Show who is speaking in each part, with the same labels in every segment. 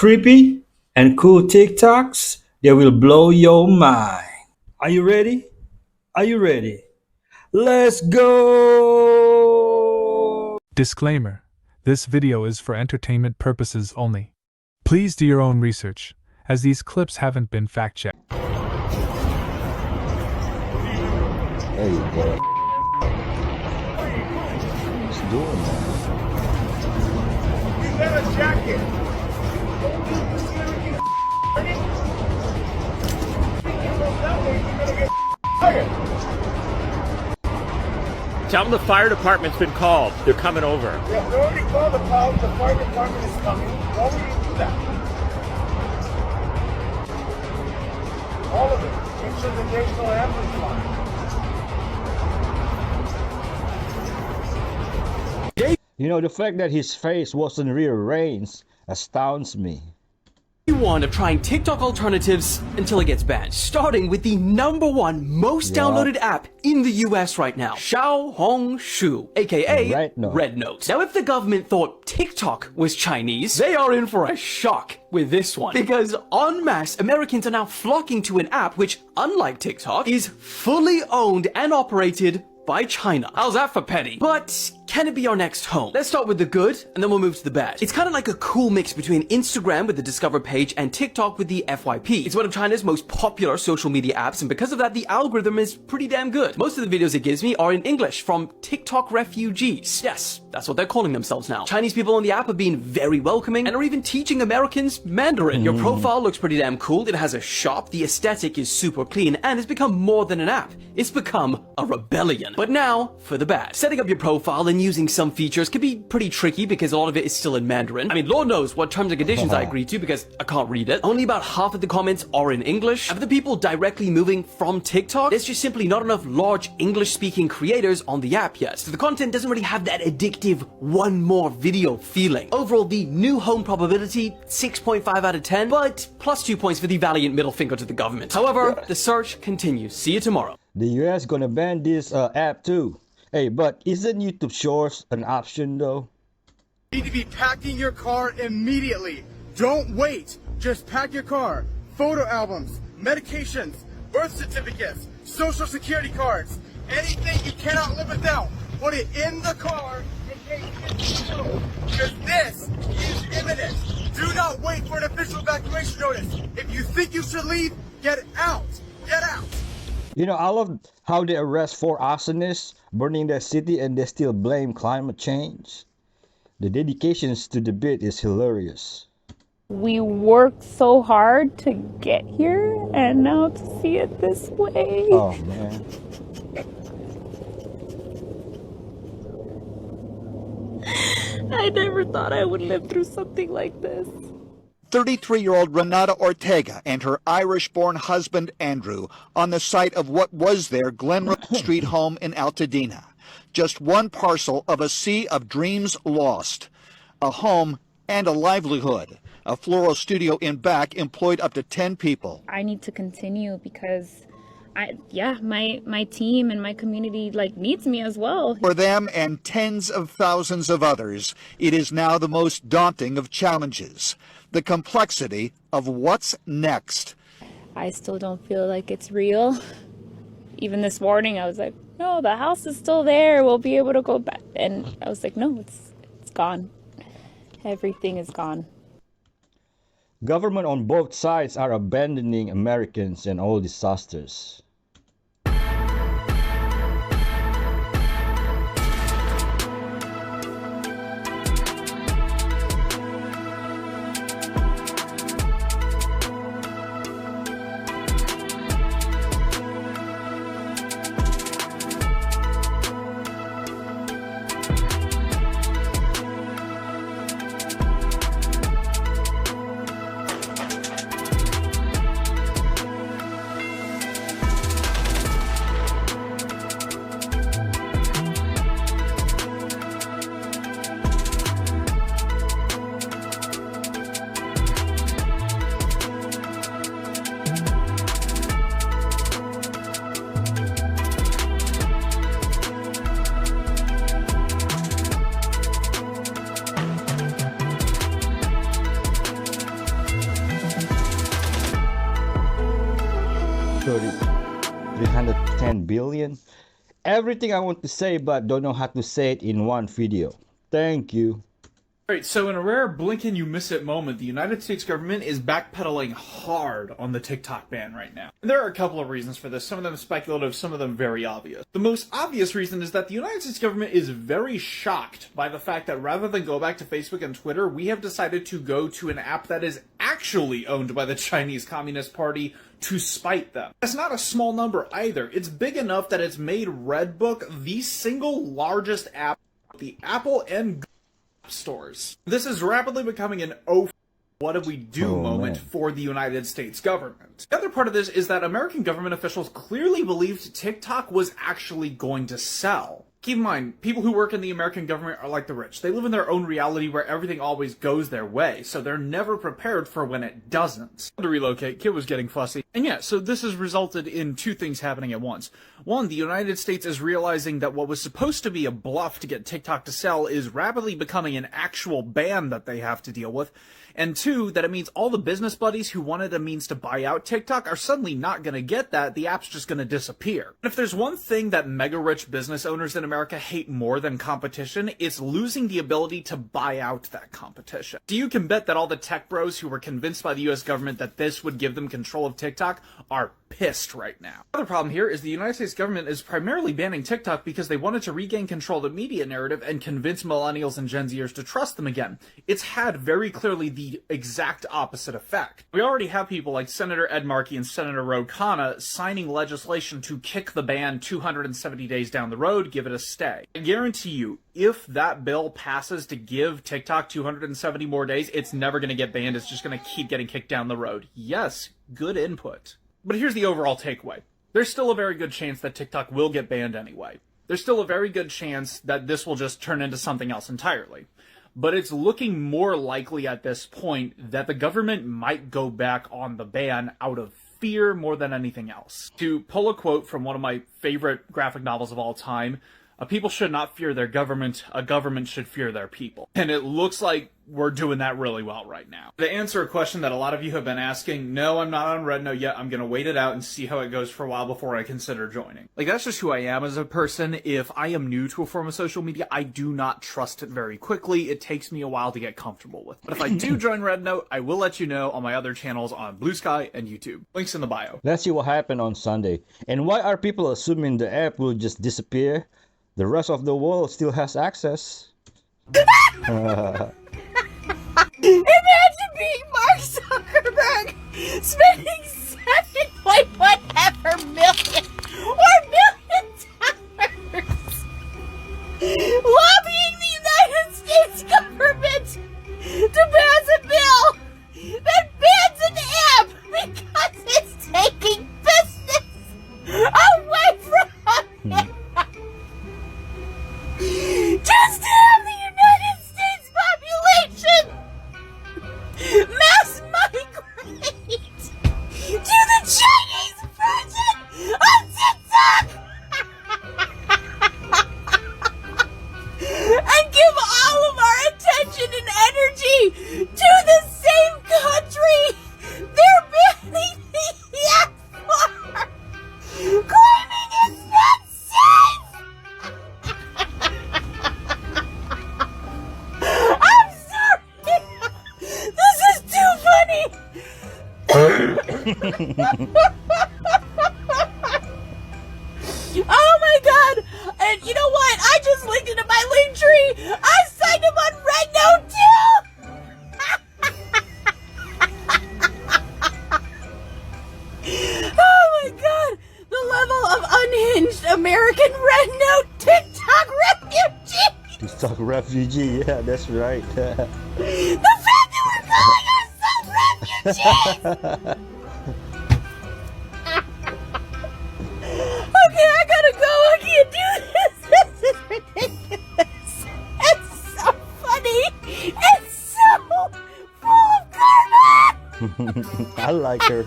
Speaker 1: creepy and cool TikToks that will blow your mind. Are you ready? Are you ready? Let's go!
Speaker 2: Disclaimer: this video is for entertainment purposes only. Please do your own research, as these clips haven't been fact-checked.
Speaker 3: There you go. What's doing that?
Speaker 4: You got a jacket.
Speaker 5: Tell them the fire department's been called. They're coming over.
Speaker 4: Yeah, they already called the police. The fire department is coming. Why would you do that? All of it. Make sure the national anthem's fine.
Speaker 3: You know, the fact that his face wasn't rearranged astounds me.
Speaker 6: One of trying TikTok alternatives until it gets banned, starting with the #1 most downloaded app in the US right now, Xiaohongshu, aka Red Note. Now, if the government thought TikTok was Chinese, they are in for a shock with this one, because en masse Americans are now flocking to an app which, unlike TikTok, is fully owned and operated by China. How's that for petty? But can it be our next home? Let's start with the good, and then we'll move to the bad. It's kind of like a cool mix between Instagram with the Discover page and TikTok with the FYP. It's one of China's most popular social media apps, and because of that, the algorithm is pretty damn good. Most of the videos it gives me are in English from TikTok refugees. Yes, that's what they're calling themselves now. Chinese people on the app have been very welcoming and are even teaching Americans Mandarin. Your profile looks pretty damn cool. It has a shop, the aesthetic is super clean, and it's become more than an app. It's become a rebellion. But now, for the bad. Setting up your profile and using some features can be pretty tricky because a lot of it is still in Mandarin. I mean, Lord knows what terms and conditions I agree to because I can't read it. Only about half of the comments are in English. And for the people directly moving from TikTok, there's just simply not enough large English-speaking creators on the app yet. So the content doesn't really have that addictive one more video feeling. Overall, the new home probability, 6.5 out of 10, but plus 2 points for the valiant middle finger to the government. However, the search continues. See you tomorrow.
Speaker 3: The US gonna ban this app too. Hey, but isn't YouTube Shorts an option though?
Speaker 4: You need to be packing your car immediately. Don't wait. Just pack your car. Photo albums, medications, birth certificates, social security cards, anything you cannot live without. Put it in the car in case it's slow. Because this is imminent. Do not wait for an official evacuation notice. If you think you should leave, get out. Get out.
Speaker 3: You know, I love how they arrest 4 arsonists burning their city and they still blame climate change. The dedications to the bit is hilarious.
Speaker 7: We worked so hard to get here, and now to see it this way.
Speaker 3: Oh man.
Speaker 7: I never thought I would live through something like this.
Speaker 8: 33-year-old Renata Ortega and her Irish-born husband Andrew on the site of what was their Glenroe Street home in Altadena. Just one parcel of a sea of dreams lost. A home and a livelihood. A floral studio in back employed up to 10 people.
Speaker 7: I need to continue because my team and my community needs me as well.
Speaker 8: For them and tens of thousands of others, it is now the most daunting of challenges. The complexity of what's next.
Speaker 7: I still don't feel like it's real. Even this morning, I was like, no, the house is still there. We'll be able to go back. And I was like, no, it's gone. Everything is gone.
Speaker 3: Government on both sides are abandoning Americans in all disasters. 310 billion. Everything I want to say, but don't know how to say it in one video. Thank you.
Speaker 9: Alright, so in a rare blink and you miss it moment, the United States government is backpedaling hard on the TikTok ban right now. There are a couple of reasons for this, some of them speculative, some of them very obvious. The most obvious reason is that the United States government is very shocked by the fact that rather than go back to Facebook and Twitter, we have decided to go to an app that is actually owned by the Chinese Communist Party to spite them. That's not a small number either. It's big enough that it's made Redbook the single largest app, the Apple and Google stores. This is rapidly becoming an what do we do moment for the United States government. The other part of this is that American government officials clearly believed TikTok was actually going to sell. Keep in mind, people who work in the American government are like the rich. They live in their own reality where everything always goes their way, so they're never prepared for when it doesn't. To relocate, kid was getting fussy. And yeah, so this has resulted in two things happening at once. One, the United States is realizing that what was supposed to be a bluff to get TikTok to sell is rapidly becoming an actual ban that they have to deal with. And two, that it means all the business buddies who wanted a means to buy out TikTok are suddenly not going to get that. The app's just going to disappear. And if there's one thing that mega rich business owners in America hate more than competition, it's losing the ability to buy out that competition. So you can bet that all the tech bros who were convinced by the US government that this would give them control of TikTok are pissed right now. The other problem here is the United States government is primarily banning TikTok because they wanted to regain control of the media narrative and convince millennials and Gen Zers to trust them again. It's had very clearly the exact opposite effect. We already have people like Senator Ed Markey and Senator Ro Khanna signing legislation to kick the ban 270 days down the road, give it a stay. I guarantee you, if that bill passes to give TikTok 270 more days, it's never going to get banned. It's just going to keep getting kicked down the road. Yes, good input. But here's the overall takeaway. There's still a very good chance that TikTok will get banned anyway. There's still a very good chance that this will just turn into something else entirely. But it's looking more likely at this point that the government might go back on the ban out of fear more than anything else. To pull a quote from one of my favorite graphic novels of all time, a people should not fear their government, a government should fear their people. And it looks like we're doing that really well right now. To answer a question that a lot of you have been asking, no, I'm not on Red Note yet. I'm going to wait it out and see how it goes for a while before I consider joining. Like, that's just who I am as a person. If I am new to a form of social media, I do not trust it very quickly. It takes me a while to get comfortable with it. But if I do join Red Note, I will let you know on my other channels on Blue Sky and YouTube. Links in the bio.
Speaker 3: Let's see what happened on Sunday. And why are people assuming the app will just disappear? The rest of the world still has access.
Speaker 10: Imagine being Mark Zuckerberg spending 7.1 million dollars lobbying the United States government to pass a bill that bans an app because it's taking business away from him. Just to have the United States population mass migrate to the Chinese version of TikTok and give all of our attention and energy to the same country they're banning the app for, claiming it's not safe. I'm sorry. This is too funny. Oh my god. And you know what? I just linked into my link tree. I signed up on Red Note too. Oh my god. The level of unhinged American Red Note TikTok refugee.
Speaker 3: TikTok refugee, yeah, that's right.
Speaker 10: The fact that we're calling ourselves refugees! Okay, I gotta go. I can't do this. This is ridiculous. It's so funny. It's so full of karma.
Speaker 3: I like her.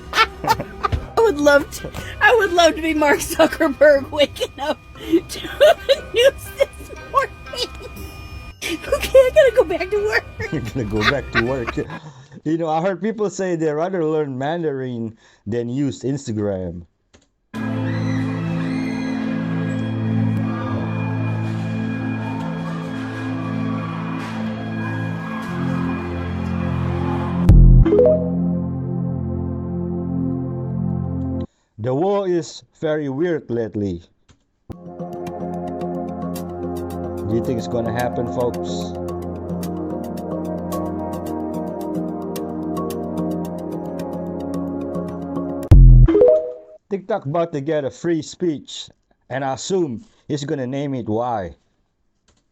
Speaker 10: I would love to be Mark Zuckerberg waking up to the news this morning. Okay, I gotta go back to work.
Speaker 3: You're gonna go back to work. You know, I heard people say they rather learn Mandarin than use Instagram. The war is very weird lately. Do you think it's gonna happen, folks? TikTok about to get a free speech, and I assume he's gonna name it why.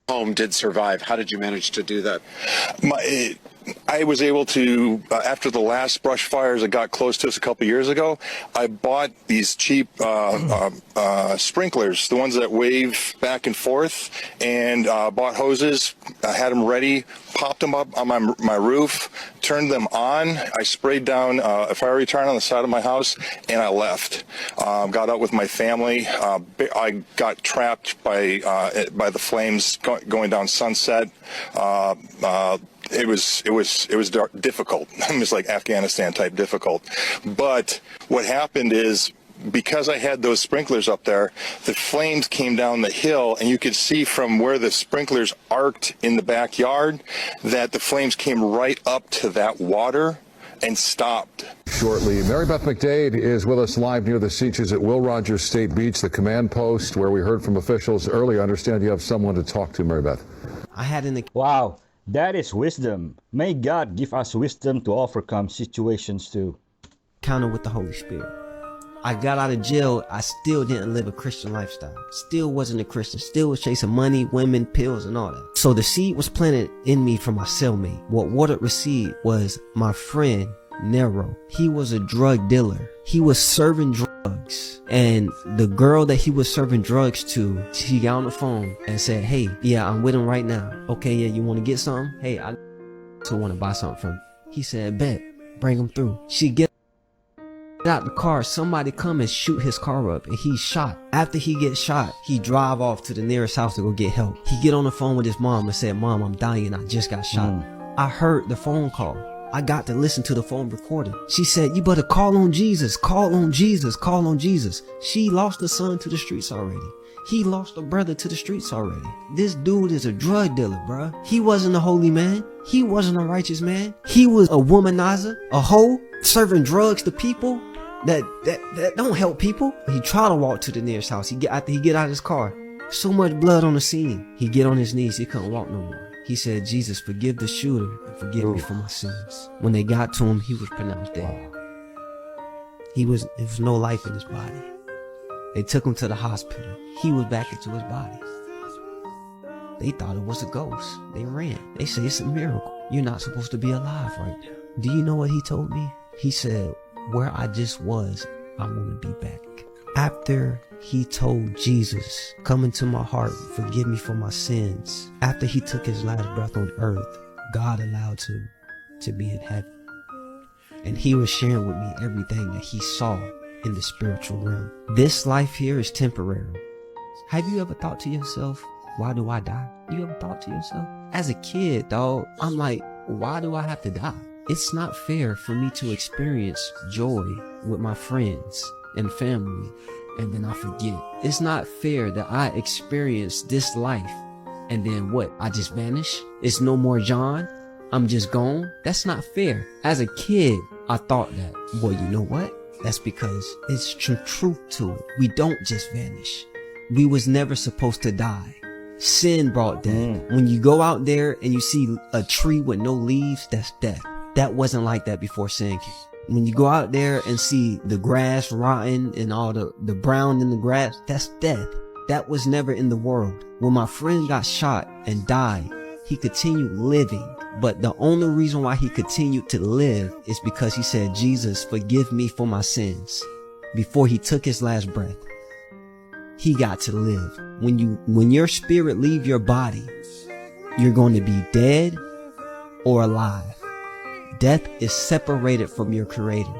Speaker 11: Home did survive. How did you manage to do that?
Speaker 12: I was able to, after the last brush fires that got close to us a couple years ago, I bought these cheap sprinklers, the ones that wave back and forth, and bought hoses, had them ready, popped them up on my roof, turned them on. I sprayed down a fire retardant on the side of my house, and I left. Got out with my family. I got trapped by the flames going down Sunset. It was difficult. It was like Afghanistan type difficult. But what happened is, because I had those sprinklers up there, the flames came down the hill, and you could see from where the sprinklers arced in the backyard that the flames came right up to that water and stopped.
Speaker 13: Shortly, Mary Beth McDade is with us live near the Seaches at Will Rogers State Beach, the command post where we heard from officials earlier. I understand you have someone to talk to, Mary Beth.
Speaker 3: Wow, that is wisdom. May God give us wisdom to overcome situations too.
Speaker 14: Encounter with the Holy Spirit. I got out of jail, I still didn't live a Christian lifestyle. Still wasn't a Christian. Still was chasing money, women, pills, and all that. So the seed was planted in me from my cellmate. What watered the seed was my friend, Nero. He was a drug dealer. He was serving drugs. And the girl that he was serving drugs to, she got on the phone and said, hey, yeah, I'm with him right now. Okay, yeah, you want to get something? Hey, I want to buy something from him. He said, bet, bring him through. She get out the car, somebody come and shoot his car up, and he's shot. After he gets shot, he drive off to the nearest house to go get help. He get on the phone with his mom and said, Mom, I'm dying, I just got shot. I heard the phone call. I got to listen to the phone recording. She said, you better call on Jesus, call on Jesus, call on Jesus. She lost her son to the streets already. He lost a brother to the streets already. This dude is a drug dealer, bruh. He wasn't a holy man. He wasn't a righteous man. He was a womanizer, a hoe, serving drugs to people that don't help people. He tried to walk to the nearest house. After he get out of his car, so much blood on the scene. He get on his knees. He couldn't walk no more. He said, Jesus, forgive the shooter and forgive me for my sins. When they got to him, he was pronounced dead. There was no life in his body. They took him to the hospital. He was back into his body. They thought it was a ghost. They ran. They say it's a miracle. You're not supposed to be alive right now. Do you know what he told me? He said, where I just was, I want to be back. After he told Jesus, come into my heart, forgive me for my sins. After he took his last breath on earth, God allowed him to be in heaven. And he was sharing with me everything that he saw in the spiritual realm. This life here is temporary. Have you ever thought to yourself, why do I die? You ever thought to yourself? As a kid, dog, I'm like, why do I have to die? It's not fair for me to experience joy with my friends and family and then I forget. It's not fair that I experience this life and then what? I just vanish? It's no more John? I'm just gone? That's not fair. As a kid, I thought that. Well, you know what? That's because it's some truth to it. We don't just vanish. We was never supposed to die. Sin brought death. When you go out there and you see a tree with no leaves, that's death. That wasn't like that before sin came. When you go out there and see the grass rotting and all the brown in the grass, that's death. That was never in the world. When my friend got shot and died, he continued living. But the only reason why he continued to live is because he said, Jesus, forgive me for my sins. Before he took his last breath, he got to live. When your spirit leave your body, you're going to be dead or alive. Death is separated from your creator.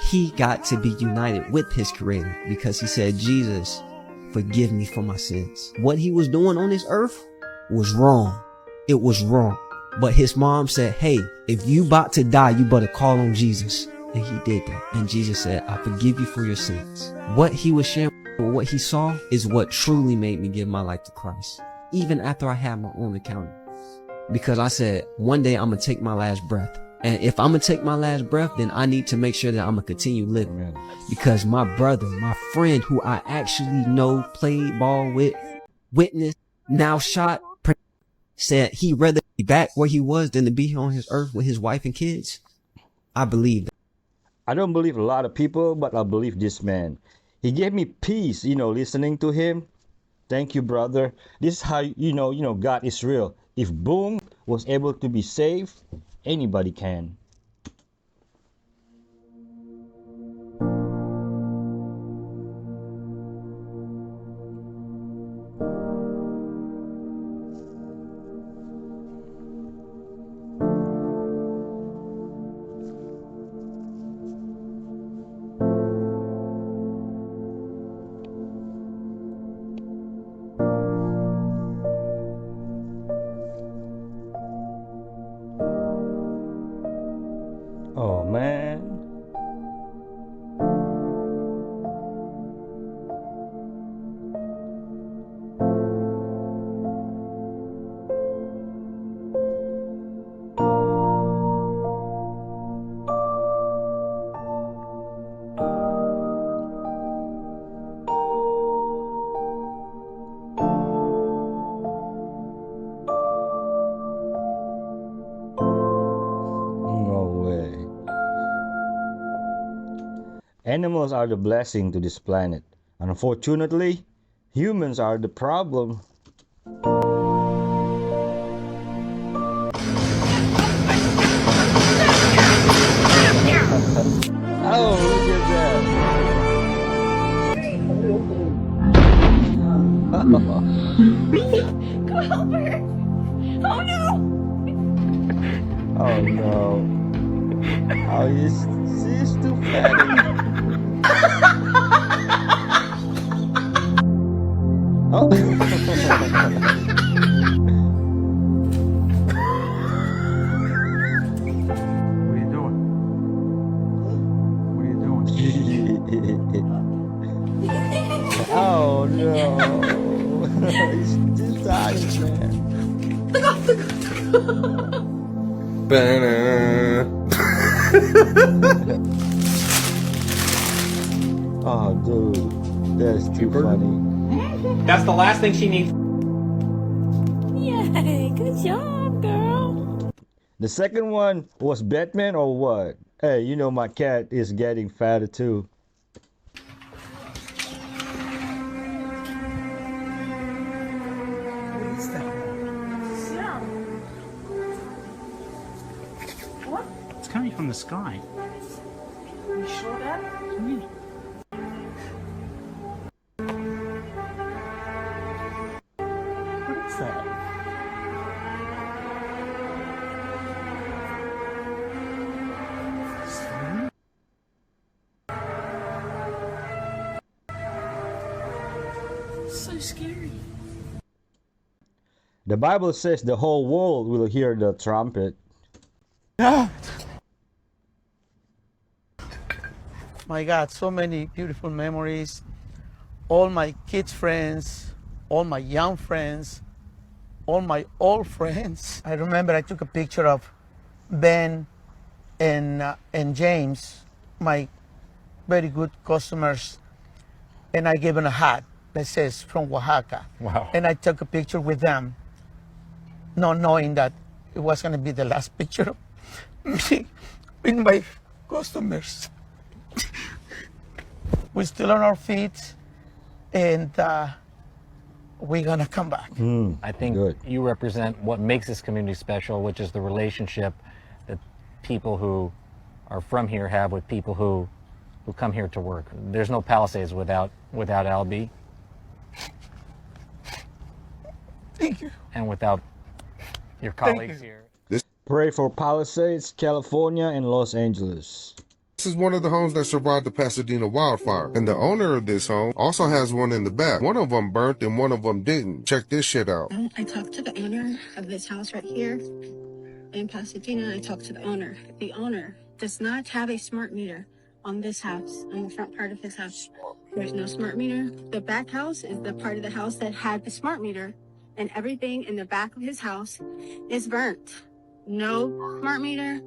Speaker 14: He got to be united with his creator because he said, Jesus, forgive me for my sins. What he was doing on this earth was wrong. It was wrong. But his mom said, hey, if you about to die, you better call on Jesus. And he did that. And Jesus said, I forgive you for your sins. What he was sharing, what he saw is what truly made me give my life to Christ. Even after I had my own encounter. Because I said, one day I'm going to take my last breath And if I'm gonna take my last breath, then I need to make sure that I'm gonna continue living. Because my brother, my friend who I actually know, played ball with, witnessed, now shot, said he'd rather be back where he was than to be on his earth with his wife and kids. I believe that.
Speaker 3: I don't believe a lot of people, but I believe this man. He gave me peace, listening to him. Thank you, brother. This is how God is real. If Boom was able to be saved, anybody can. Oh man. No way. Animals are the blessing to this planet. Unfortunately, humans are the problem. Oh, look at that.
Speaker 10: Go help her! Oh no!
Speaker 3: Oh no. Oh, she's too fatty. Oh.
Speaker 15: What are you doing? What are you doing?
Speaker 3: Oh no. He's too tired, man.
Speaker 10: Look off, look off.
Speaker 3: Oh, dude. That's too funny.
Speaker 5: That's the last thing she needs.
Speaker 10: Yay, good job, girl.
Speaker 3: The second one was Batman or what? Hey, my cat is getting fatter too.
Speaker 15: What is that?
Speaker 10: Yeah. What?
Speaker 15: It's coming from the sky.
Speaker 10: You sure that?
Speaker 15: What is that?
Speaker 10: So scary.
Speaker 3: The Bible says the whole world will hear the trumpet.
Speaker 16: My God, so many beautiful memories. All my kids' friends, all my young friends, all my old friends. I remember I took a picture of Ben and James, my very good customers, and I gave them a hat that says from Oaxaca.
Speaker 5: Wow.
Speaker 16: And I took a picture with them, not knowing that it was going to be the last picture of me with my customers. We're still on our feet, and we're going to come back.
Speaker 17: I think you represent what makes this community special, which is the relationship that people who are from here have with people who come here to work. There's no Palisades without Albie.
Speaker 16: Thank you.
Speaker 17: And without your colleagues here.
Speaker 3: Pray for Palisades, California, and Los Angeles.
Speaker 18: This is one of the homes that survived the Pasadena wildfire, and the owner of this home also has one in the back. One of them burnt and one of them didn't. Check this shit out.
Speaker 19: I talked to the owner of this house right here in Pasadena. I talked to the owner. The owner does not have a smart meter on this house, on the front part of his house. There's no smart meter. The back house is the part of the house that had the smart meter, and everything in the back of his house is burnt. No smart meter,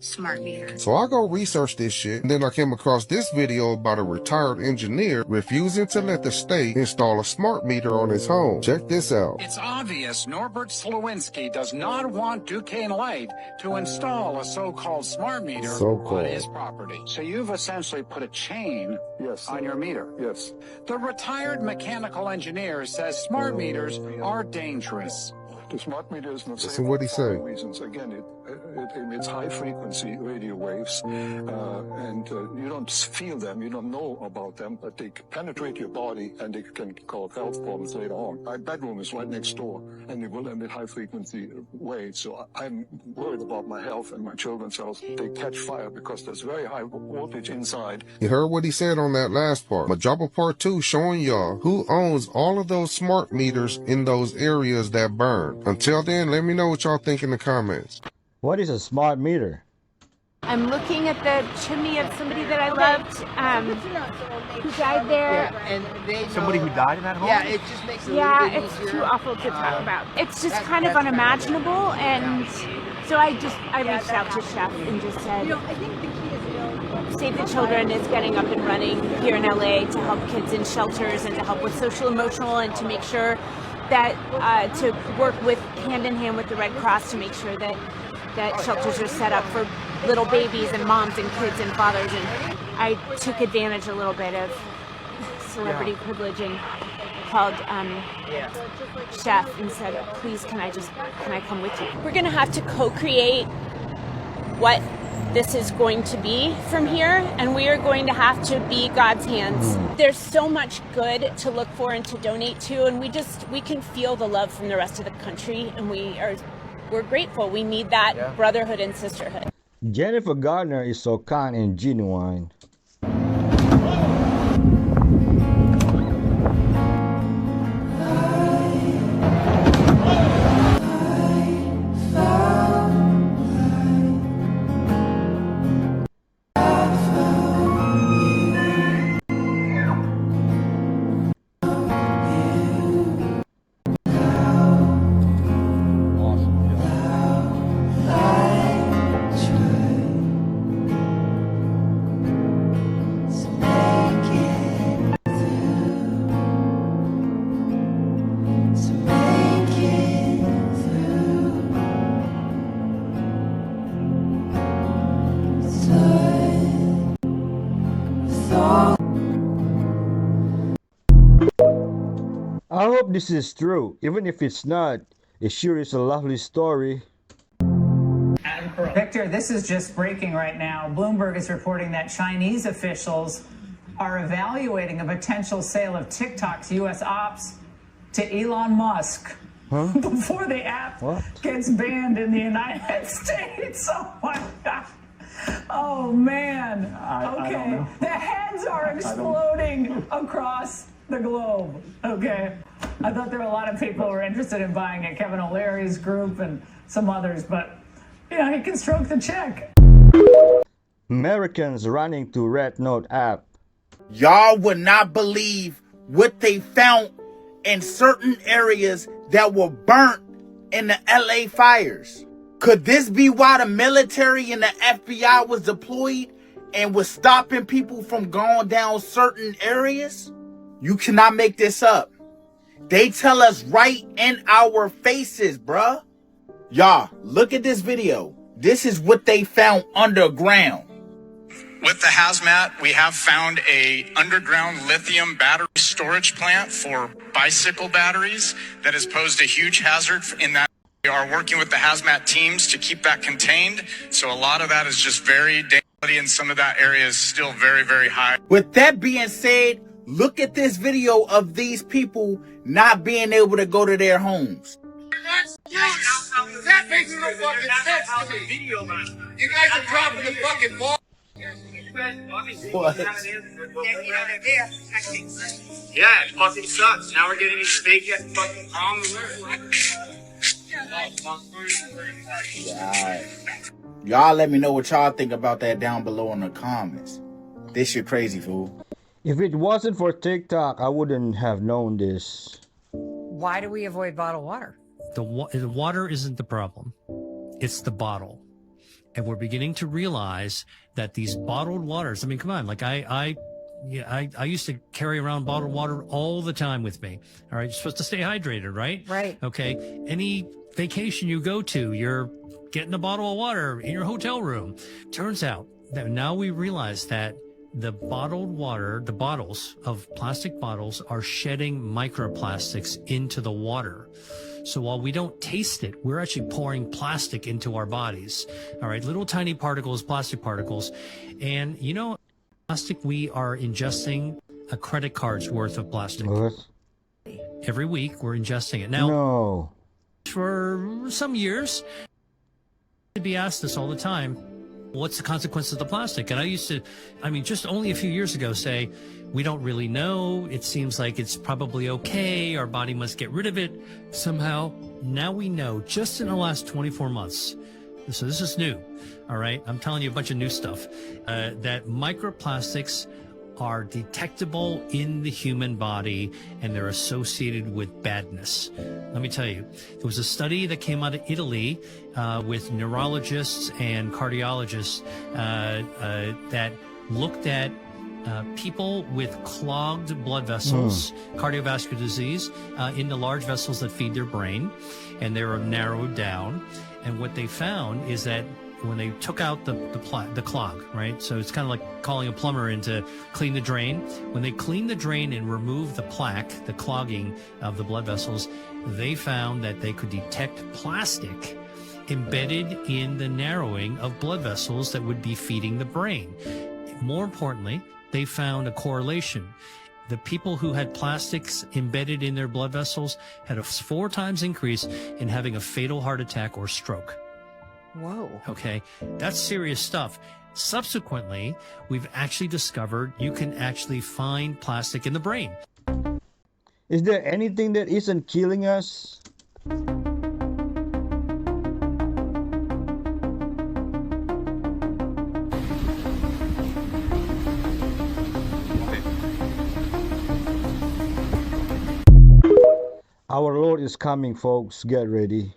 Speaker 19: smart meter.
Speaker 18: So I go research this shit, and then I came across this video about a retired engineer refusing to let the state install a smart meter on his home. Check this out.
Speaker 20: It's obvious Norbert Slowinski does not want Duquesne Light to install a so-called smart meter on his property. So you've essentially put a chain on your meter.
Speaker 18: Yes.
Speaker 20: The retired mechanical engineer says smart meters are dangerous.
Speaker 18: The smart meter is not safe for several reasons. Again, it emits high frequency radio waves, and you don't feel them, you don't know about them, but they penetrate your body and they can cause health problems later on. My bedroom is right next door, and it will emit high frequency waves, so I'm worried about my health and my children's health. They catch fire because there's very high voltage inside. You heard what he said on that last part. I'ma drop a part 2 showing y'all who owns all of those smart meters in those areas that burn. Until then, let me know what y'all think in the comments.
Speaker 3: What is a smart meter?
Speaker 10: I'm looking at the chimney of somebody that I loved, who died there.
Speaker 21: Somebody who died in that home?
Speaker 10: Yeah, it just makes it it's too awful to talk about. It's just kind of unimaginable, and so I reached out to Chef and just said, Save the Children is getting up and running here in LA to help kids in shelters and to help with social emotional and to make sure that to work with hand in hand with the Red Cross to make sure that shelters are set up for little babies and moms and kids and fathers. And I took advantage a little bit of celebrity privilege and called Chef and said, please, can I come with you? We're gonna have to co-create what this is going to be from here, and we are going to have to be God's hands. There's so much good to look for and to donate to, and we can feel the love from the rest of the country, and we're grateful. We need that brotherhood and sisterhood.
Speaker 3: Jennifer Gardner is so kind and genuine. I hope this is true. Even if it's not, it sure is a lovely story.
Speaker 22: Victor, this is just breaking right now. Bloomberg is reporting that Chinese officials are evaluating a potential sale of TikTok's U.S. ops to Elon Musk before the app gets banned in the United States. Oh my God. Oh man. Okay. The heads are exploding across the globe. Okay. I thought there were a lot of people who were interested in buying it. Kevin O'Leary's group and some others, but you know, he can stroke the check.
Speaker 3: Americans running to Red Note app.
Speaker 23: Y'all would not believe what they found in certain areas that were burnt in the LA fires. Could this be why the military and the FBI was deployed and was stopping people from going down certain areas? You cannot make this up. They tell us right in our faces, bruh. Y'all, look at this video. This is what they found underground.
Speaker 24: With the hazmat, we have found a underground lithium battery storage plant for bicycle batteries that has posed a huge hazard in that. We are working with the hazmat teams to keep that contained. So a lot of that is just very dangerous, and some of that area is still very, very high.
Speaker 23: With that being said, look at this video of these people not being able to go to their homes.
Speaker 25: That makes no fucking sense to me. You guys are dropping the fucking ball.
Speaker 23: What?
Speaker 25: Yeah, it fucking sucks. Now we're getting these fake fucking on the
Speaker 23: Y'all let me know what y'all think about that down below in the comments. This shit crazy, fool.
Speaker 3: If it wasn't for TikTok, I wouldn't have known this.
Speaker 26: Why do we avoid bottled water?
Speaker 27: The water isn't the problem. It's the bottle.
Speaker 1: And we're beginning to realize that these bottled waters, I mean, come on, like I used to carry around bottled water all the time with me. All right. You're supposed to stay hydrated, right?
Speaker 2: Right.
Speaker 1: Okay. Any vacation you go to, you're getting a bottle of water in your hotel room. Turns out that now we realize that the bottled water, the bottles of plastic bottles are shedding microplastics into the water. So while we don't taste it, we're actually pouring plastic into our bodies. All right, little tiny particles, plastic particles. And you know, plastic, we are ingesting a credit card's worth of plastic.
Speaker 3: What?
Speaker 1: Every week we're ingesting it. Now,
Speaker 3: No.
Speaker 1: for some years, I'd be asked this all the time, what's the consequence of the plastic? And I used to, just only a few years ago say, we don't really know. It seems like it's probably okay. Our body must get rid of it somehow. Now we know, just in the last 24 months, so this is new, all right? I'm telling you a bunch of new stuff, that microplastics are detectable in the human body and they're associated with badness. Let me tell you, there was a study that came out of Italy with neurologists and cardiologists that looked at people with clogged blood vessels, cardiovascular disease, in the large vessels that feed their brain, and they were narrowed down. And what they found is that when they took out the clog, right? So it's kind of like calling a plumber in to clean the drain. When they cleaned the drain and removed the plaque, the clogging of the blood vessels, they found that they could detect plastic embedded in the narrowing of blood vessels that would be feeding the brain. More importantly, they found a correlation. The people who had plastics embedded in their blood vessels had a 4 times increase in having a fatal heart attack or stroke.
Speaker 2: Whoa.
Speaker 1: Okay, that's serious stuff. Subsequently, we've actually discovered you can actually find plastic in the brain.
Speaker 3: Is there anything that isn't killing us? Our Lord is coming, folks. Get ready.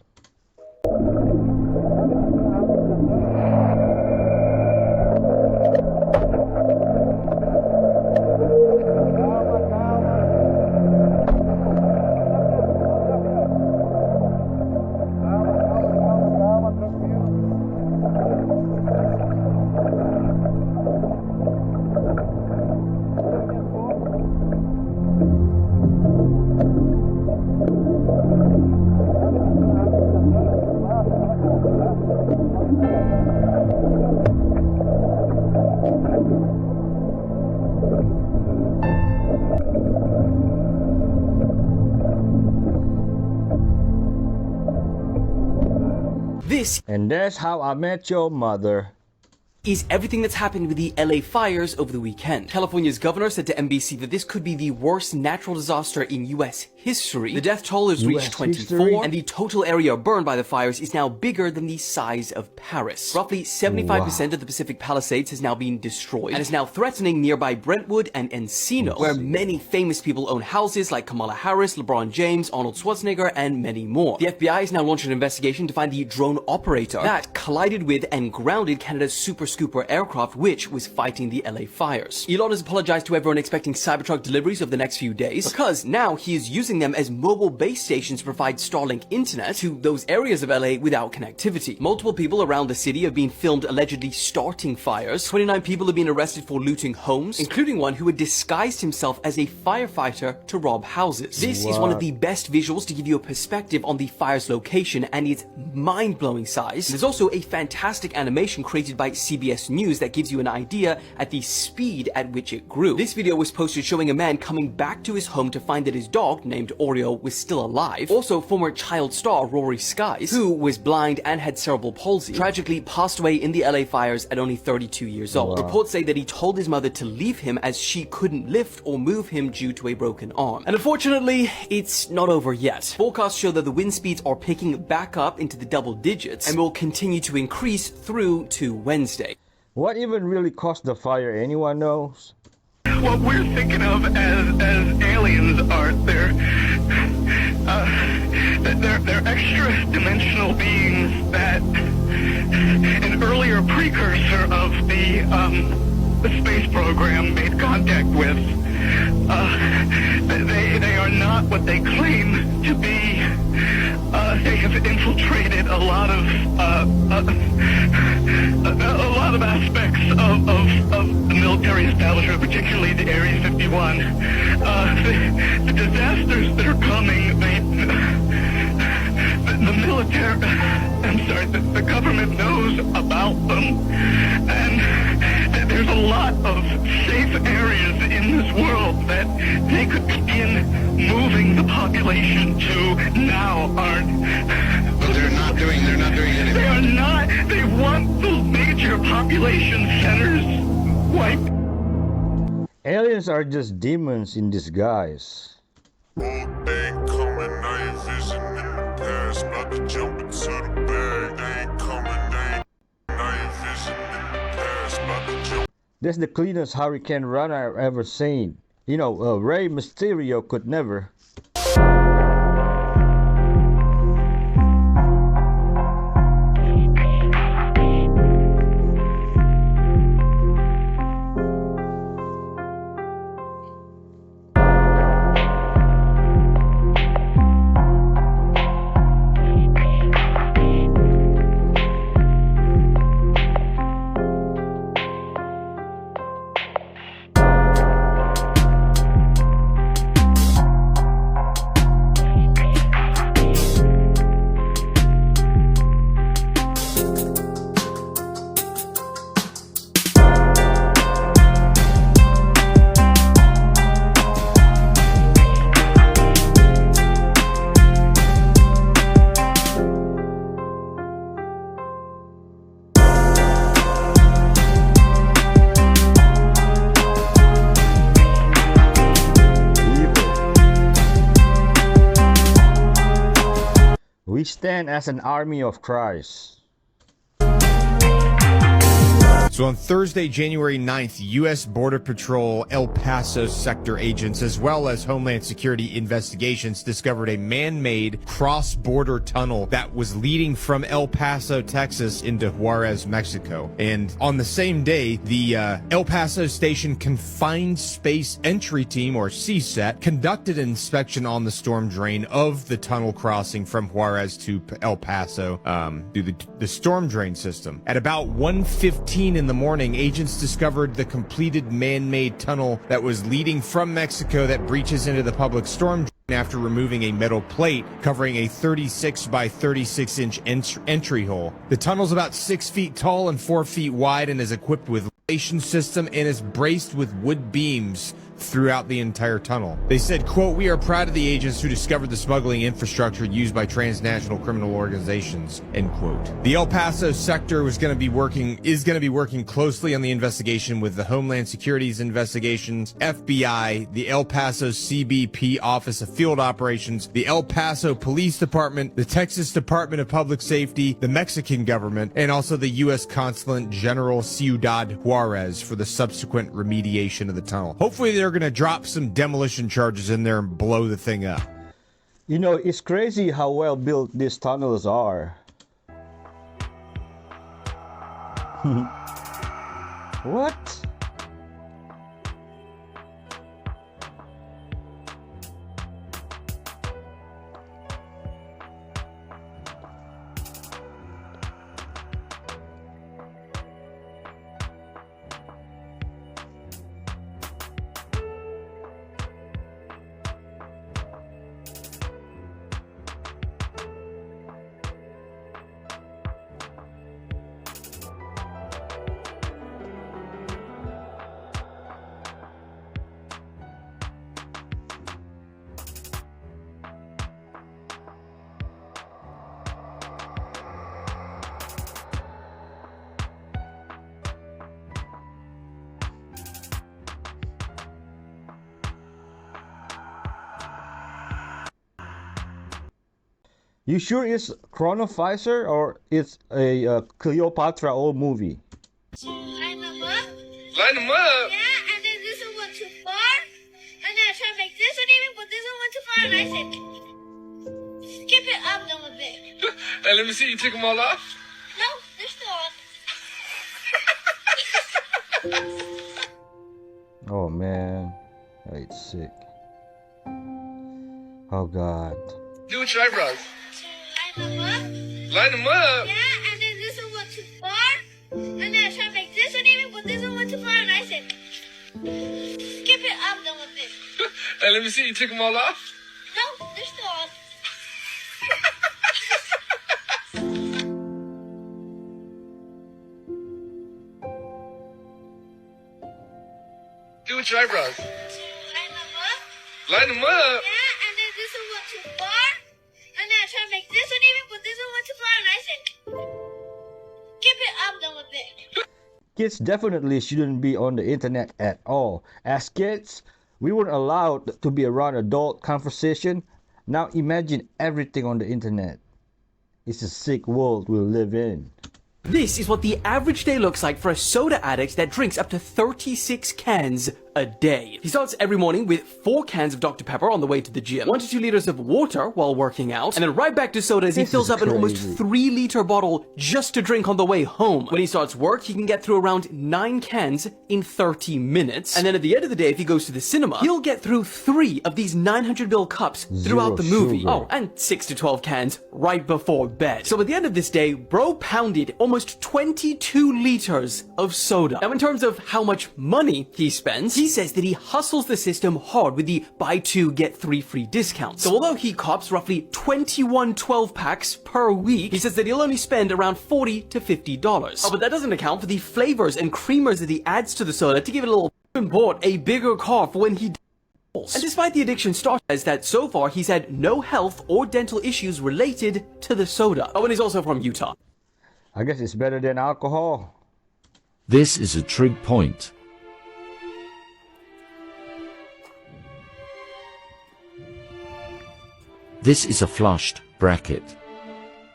Speaker 4: This
Speaker 3: And that's how I met your mother.
Speaker 4: is everything that's happened with the LA fires over the weekend. California's governor said to NBC that this could be the worst natural disaster in US history. The death toll has reached 24, and the total area burned by the fires is now bigger than the size of Paris. Roughly 75% of the Pacific Palisades has now been destroyed, and is now threatening nearby Brentwood and Encino, where many famous people own houses like Kamala Harris, LeBron James, Arnold Schwarzenegger, and many more. The FBI has now launched an investigation to find the drone operator that collided with and grounded Canada's Super Scooper aircraft, which was fighting the LA fires. Elon has apologized to everyone expecting Cybertruck deliveries over the next few days, because now he is using them as mobile base stations to provide Starlink internet to those areas of LA without connectivity. Multiple people around the city have been filmed allegedly starting fires. 29 people have been arrested for looting homes, including one who had disguised himself as a firefighter to rob houses. This is one of the best visuals to give you a perspective on the fire's location and its mind-blowing size. There's also a fantastic animation created by CBS News that gives you an idea at the speed at which it grew. This video was posted showing a man coming back to his home to find that his dog, named Oreo, was still alive. Also, former child star Rory Skies, who was blind and had cerebral palsy, tragically passed away in the LA fires at only 32 years old. Reports say that he told his mother to leave him as she couldn't lift or move him due to a broken arm. And unfortunately, it's not over yet. Forecasts show that the wind speeds are picking back up into the double digits and will continue to increase through to Wednesday.
Speaker 3: What even really caused the fire? Anyone knows?
Speaker 6: What we're thinking of as aliens are they're extra dimensional beings that an earlier precursor of the space program made contact with. They are not what they claim to be. They have infiltrated a lot of aspects of the military establishment, particularly the Area 51. The disasters that are coming, the military, the government knows about them, and there's a lot of safe areas in this world that they could begin moving the population to now aren't.
Speaker 2: But they're not doing anything.
Speaker 6: They are not. They want the major population centers wiped.
Speaker 3: Aliens are just demons in disguise. That's the cleanest hurricane run I've ever seen. You know, Rey Mysterio could never. We stand as an army of Christ.
Speaker 7: So on Thursday, January 9th, U.S. Border Patrol El Paso sector agents, as well as Homeland Security investigations, discovered a man-made cross-border tunnel that was leading from El Paso, Texas into Juarez, Mexico. And on the same day, the El Paso Station Confined Space Entry Team, or CSET, conducted an inspection on the storm drain of the tunnel crossing from Juarez to El Paso through the storm drain system. At about 1:15 in the morning, agents discovered the completed man-made tunnel that was leading from Mexico that breaches into the public storm drain after removing a metal plate covering a 36 by 36 inch entry hole. The tunnel's about 6 feet tall and 4 feet wide and is equipped with ventilation system and is braced with wood beams throughout the entire tunnel. They said, quote, "We are proud of the agents who discovered the smuggling infrastructure used by transnational criminal organizations," end quote. The El Paso sector is going to be working closely on the investigation with the Homeland Security's investigations, FBI, the El Paso CBP Office of Field Operations, the El Paso Police Department, the Texas Department of Public Safety, the Mexican government, and also the U.S. Consulate General Ciudad Juarez for the subsequent remediation of the tunnel. Hopefully they're going to drop some demolition charges in there and blow the thing up.
Speaker 3: You know, it's crazy how well built these tunnels are. What? You sure it's Chrono Pfizer or it's a Cleopatra old movie?
Speaker 8: Line them up.
Speaker 21: Line them up?
Speaker 8: Yeah, and then this one went too far. And then I tried to make this one even, but this one went too far. And I said, skip it up them a bit.
Speaker 21: Hey, let me see. You took them all off?
Speaker 8: No.
Speaker 3: Oh man, it's sick. Oh God.
Speaker 2: Do what your eyebrows.
Speaker 8: Line them up.
Speaker 2: Line them up.
Speaker 8: Yeah, and then this one went too far. And then I tried to make this one even, but this one went too far, and I said, skip it up then with this.
Speaker 2: Hey, let me see. You took them all off?
Speaker 8: No, they're still on.
Speaker 2: Do what your eyebrows.
Speaker 8: Line them up.
Speaker 2: Line them up.
Speaker 8: Yeah, and then this one went too far. And then I tried to make this one even, but this one went too far, and I said, skip it up then with this.
Speaker 3: Kids definitely shouldn't be on the internet at all. As kids, we weren't allowed to be around adult conversation. Now imagine everything on the internet. It's a sick world we live in.
Speaker 4: This is what the average day looks like for a soda addict that drinks up to 36 cans a day. He starts every morning with 4 cans of Dr. Pepper on the way to the gym, 1 to 2 liters of water while working out, and then right back to soda as he fills up an almost 3-liter bottle just to drink on the way home. When he starts work, he can get through around 9 cans in 30 minutes. And then at the end of the day, if he goes to the cinema, he'll get through 3 of these 900ml cups throughout the movie.
Speaker 3: Sugar.
Speaker 4: Oh, and 6 to 12 cans right before bed. So at the end of this day, bro pounded almost 22 liters of soda. Now in terms of how much money he spends, he says that he hustles the system hard with the buy 2 get 3 free discounts. So although he cops roughly 21 12 packs per week, he says that he'll only spend around $40 to $50. Oh, but that doesn't account for the flavors and creamers that he adds to the soda to give it a little and bought a bigger car for when he and despite the addiction, Star says that so far he's had no health or dental issues related to the soda. Oh, and he's also from Utah.
Speaker 3: I guess it's better than alcohol.
Speaker 9: This is a trig point. This is a flushed bracket.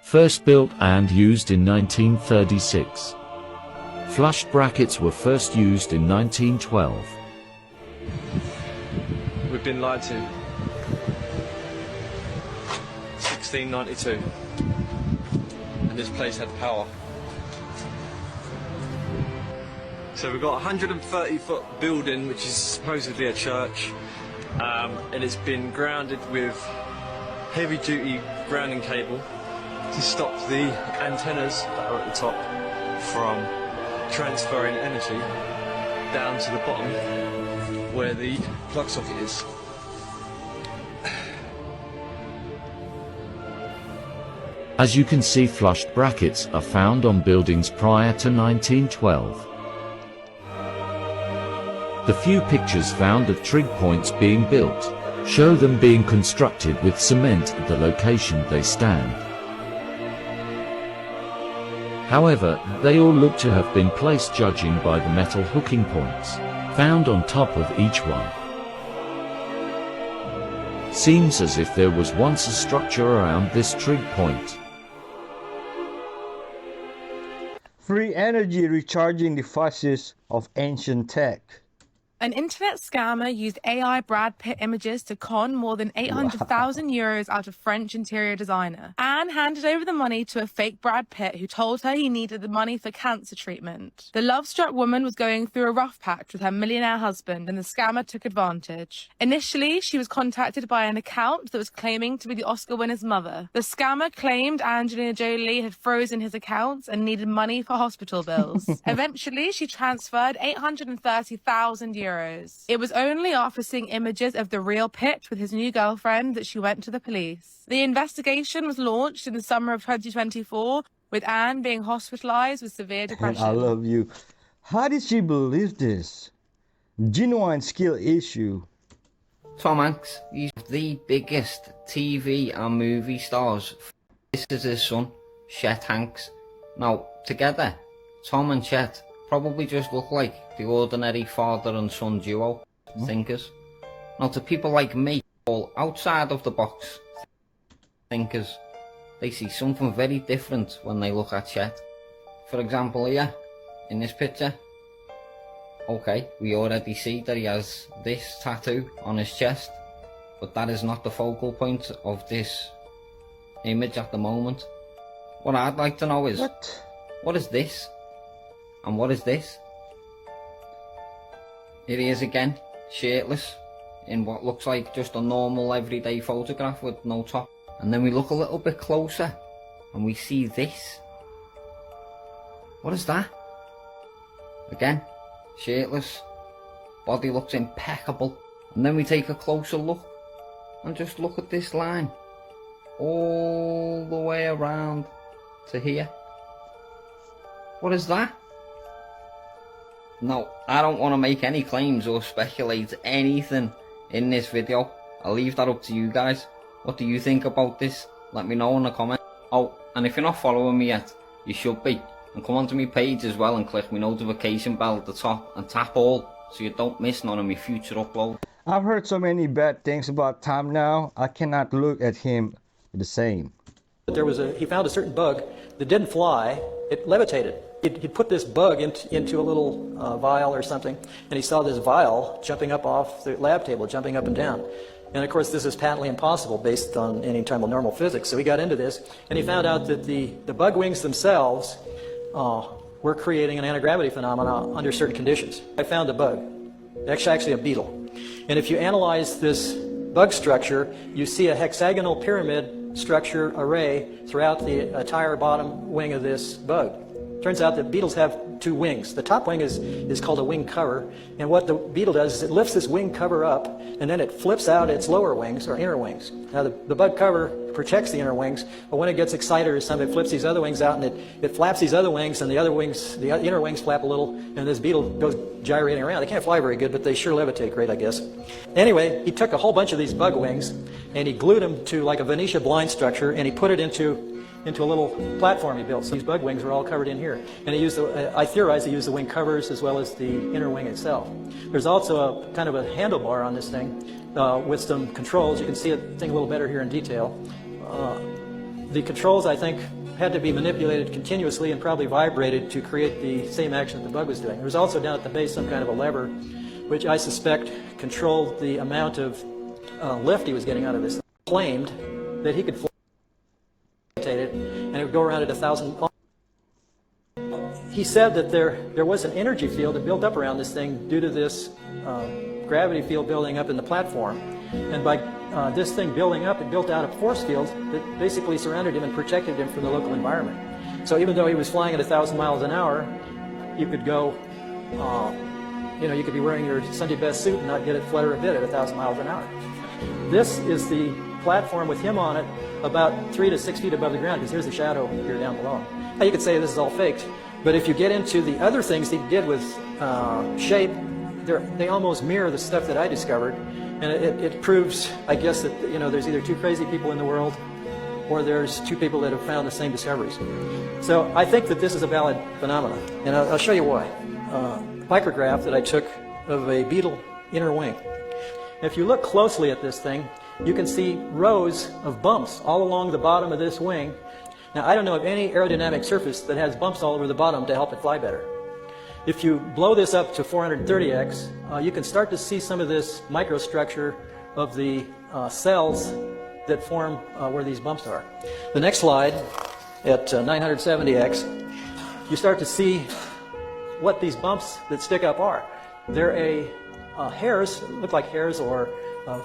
Speaker 9: First built and used in 1936. Flushed brackets were first used in 1912.
Speaker 11: We've been lied to. 1692. And this place had power. So we've got a 130-foot building, which is supposedly a church, and it's been grounded with heavy-duty grounding cable to stop the antennas that are at the top from transferring energy down to the bottom where the plug socket is.
Speaker 9: As you can see, flushed brackets are found on buildings prior to 1912. The few pictures found of trig points being built show them being constructed with cement at the location they stand. However, they all look to have been placed judging by the metal hooking points found on top of each one. Seems as if there was once a structure around this trig point.
Speaker 3: Free energy recharging devices of ancient tech.
Speaker 12: An internet scammer used AI Brad Pitt images to con more than 800,000 euros out of French interior designer. Anne handed over the money to a fake Brad Pitt who told her he needed the money for cancer treatment. The love-struck woman was going through a rough patch with her millionaire husband, and the scammer took advantage. Initially, she was contacted by an account that was claiming to be the Oscar winner's mother. The scammer claimed Angelina Jolie had frozen his accounts and needed money for hospital bills. Eventually, she transferred 830,000 euros. It was only after seeing images of the real Pitt with his new girlfriend that she went to the police. The investigation was launched in the summer of 2024, with Anne being hospitalized with severe depression.
Speaker 3: I love you. How did she believe this? Genuine skill issue.
Speaker 13: Tom Hanks, he's the biggest TV and movie stars. This is his son, Chet Hanks. Now, together, Tom and Chet probably just look like the ordinary father and son duo thinkers. Now to people like me, all outside of the box thinkers, they see something very different when they look at Chet. For example here, in this picture, okay, we already see that he has this tattoo on his chest, but that is not the focal point of this image at the moment. What I'd like to know is, what is this? And what is this? Here he is again, shirtless, in what looks like just a normal everyday photograph with no top. And then we look a little bit closer and we see this. What is that? Again, shirtless, body looks impeccable. And then we take a closer look and just look at this line all the way around to here. What is that? No, I don't want to make any claims or speculate anything in this video. I'll leave that up to you guys. What do you think about this? Let me know in the comments. Oh, and if you're not following me yet, you should be. And come onto my page as well and click my notification bell at the top and tap all so you don't miss none of my future uploads.
Speaker 3: I've heard so many bad things about Tom now, I cannot look at him the same.
Speaker 5: He found a certain bug that didn't fly, it levitated. He'd put this bug into a little vial or something, and he saw this vial jumping up off the lab table, jumping up and down. And of course this is patently impossible based on any type of normal physics, so he got into this, and he found out that the bug wings themselves were creating an anti-gravity phenomena under certain conditions. I found a bug, actually a beetle. And if you analyze this bug structure, you see a hexagonal pyramid structure array throughout the entire bottom wing of this bug. Turns out that beetles have two wings. The top wing is called a wing cover, and what the beetle does is it lifts this wing cover up, and then it flips out its lower wings, or inner wings. Now the bug cover protects the inner wings, but when it gets excited or something, it flips these other wings out, and it flaps these other wings, and the inner wings flap a little, and this beetle goes gyrating around. They can't fly very good, but they sure levitate great, I guess. Anyway, he took a whole bunch of these bug wings, and he glued them to like a Venetia blind structure, and he put it into a little platform he built. So these bug wings were all covered in here. And he used I theorize he used the wing covers as well as the inner wing itself. There's also a kind of a handlebar on this thing with some controls. You can see it a little better here in detail. The controls, I think, had to be manipulated continuously and probably vibrated to create the same action that the bug was doing. There was also down at the base some kind of a lever, which I suspect controlled the amount of lift he was getting out of this. He claimed that he could fly it, and it would go around at 1,000. He said that there was an energy field that built up around this thing due to this gravity field building up in the platform. And by this thing building up, it built out a force field that basically surrounded him and protected him from the local environment. So even though he was flying at 1,000 miles an hour, you could go, you could be wearing your Sunday best suit and not get it flutter a bit at 1,000 miles an hour. This is the platform with him on it about 3 to 6 feet above the ground, because here's the shadow here down below. Now you could say this is all faked, but if you get into the other things he did with shape, they almost mirror the stuff that I discovered, and it proves, I guess, that there's either two crazy people in the world, or there's two people that have found the same discoveries. So I think that this is a valid phenomenon, and I'll show you why. Micrograph that I took of a beetle inner wing. If you look closely at this thing, you can see rows of bumps all along the bottom of this wing. Now, I don't know of any aerodynamic surface that has bumps all over the bottom to help it fly better. If you blow this up to 430x, you can start to see some of this microstructure of the cells that form where these bumps are. The next slide, at 970x, you start to see what these bumps that stick up are. They're hairs, look like hairs or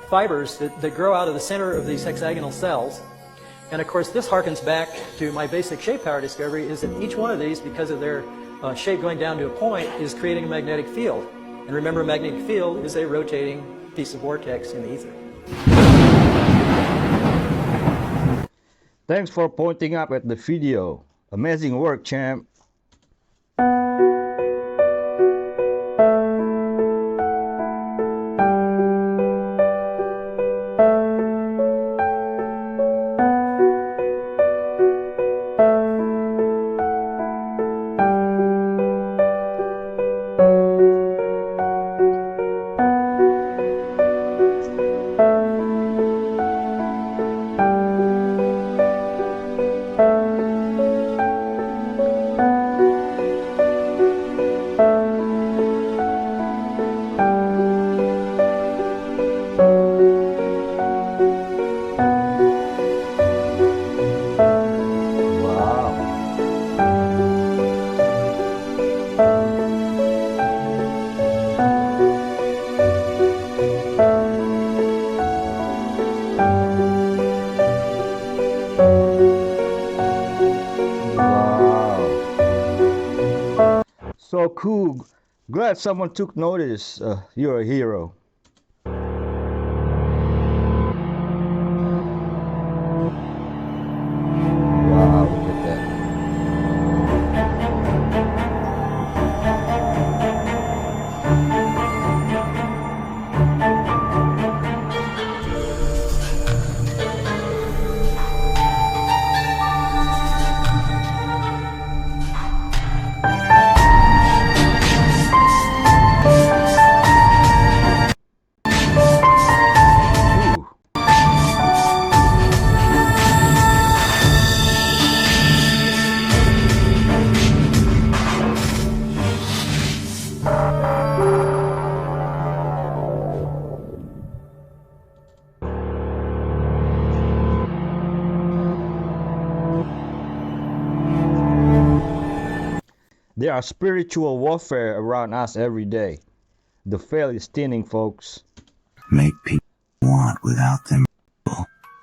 Speaker 5: fibers that grow out of the center of these hexagonal cells. And of course this harkens back to my basic shape power discovery, is that each one of these, because of their shape going down to a point, is creating a magnetic field. And remember, a magnetic field is a rotating piece of vortex in the ether.
Speaker 3: Thanks for pointing up at the video. Amazing work, champ. cool. Glad someone took notice. You're a hero. Wow, look at that. There are spiritual warfare around us every day. The veil is thinning, folks.
Speaker 14: Make people want without them.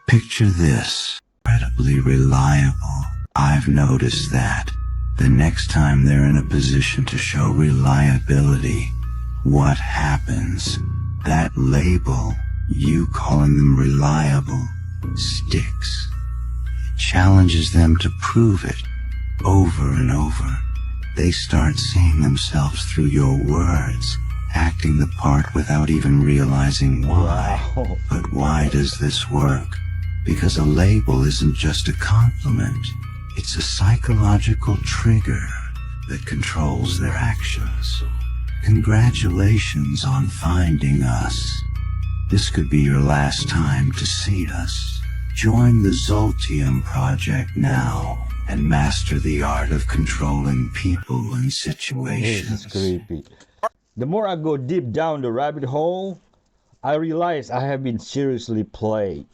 Speaker 14: Picture this. Incredibly reliable. I've noticed that. The next time they're in a position to show reliability, what happens? That label, you calling them reliable, sticks. It challenges them to prove it over and over. They start seeing themselves through your words, acting the part without even realizing why.
Speaker 3: Wow.
Speaker 14: But why does this work? Because a label isn't just a compliment. It's a psychological trigger that controls their actions. Congratulations on finding us. This could be your last time to see us. Join the Zoltium Project now and master the art of controlling people and situations.
Speaker 3: This is creepy. The more I go deep down the rabbit hole, I realize I have been seriously played.